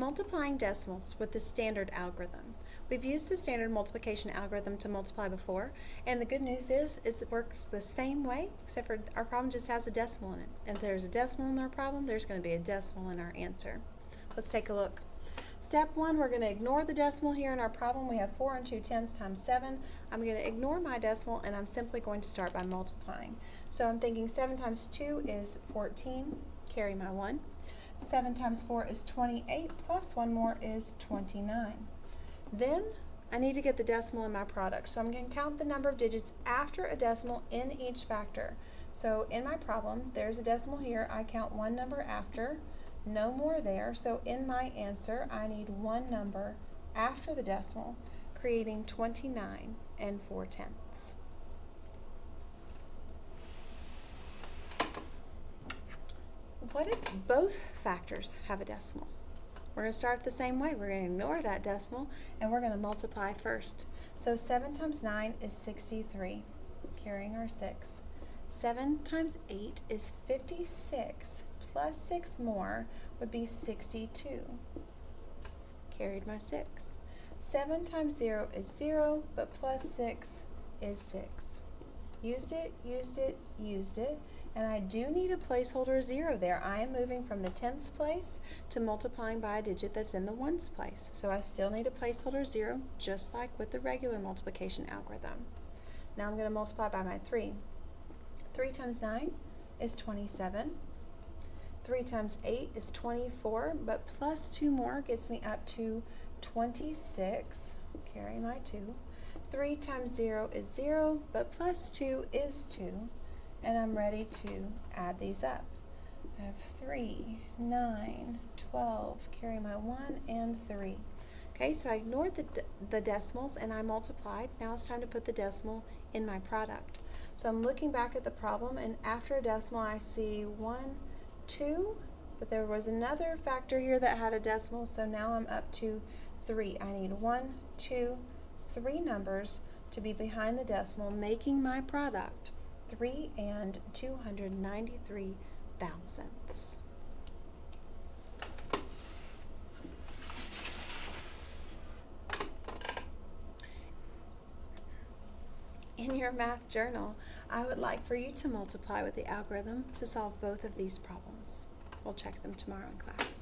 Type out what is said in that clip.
multiplying decimals with the standard algorithm. We've used the standard multiplication algorithm to multiply before, and the good news is it works the same way, except for our problem just has a decimal in it. If there's a decimal in our problem, there's going to be a decimal in our answer. Let's take a look. Step 1, we're going to ignore the decimal here in our problem. We have 4 and 2/10 times 7. I'm going to ignore my decimal, and I'm simply going to start by multiplying. So I'm thinking 7 times 2 is 14, carry my 1. 7 times 4 is 28, plus 1 more is 29. Then I need to get the decimal in my product. So I'm going to count the number of digits after a decimal in each factor. So in my problem, there's a decimal here. I count one number after, no more there. So in my answer, I need one number after the decimal, creating 29 and 4/10. What if both factors have a decimal? We're going to start the same way. We're going to ignore that decimal and we're going to multiply first. So 7 times 9 is 63, carrying our 6. 7 times 8 is 56, plus 6 more would be 62, carried my 6. 7 times 0 is 0, but plus 6 is 6. Used it, used it, used it. And I do need a placeholder 0 there. I am moving from the tenths place to multiplying by a digit that's in the ones place. So I still need a placeholder 0, just like with the regular multiplication algorithm. Now I'm going to multiply by my 3. 3 times 9 is 27. 3 times 8 is 24, but plus 2 more gets me up to 26. Carry my 2. 3 times 0 is 0, but plus 2 is 2. And I'm ready to add these up. I have 3, 9, 12, carry my 1 and 3. Okay, so I ignored the decimals and I multiplied. Now it's time to put the decimal in my product. So I'm looking back at the problem, and after a decimal I see 1, 2, but there was another factor here that had a decimal, so now I'm up to 3. I need 1, 2, 3 numbers to be behind the decimal, making my product 3 and 293 thousandths. In your math journal, I would like for you to multiply with the algorithm to solve both of these problems. We'll check them tomorrow in class.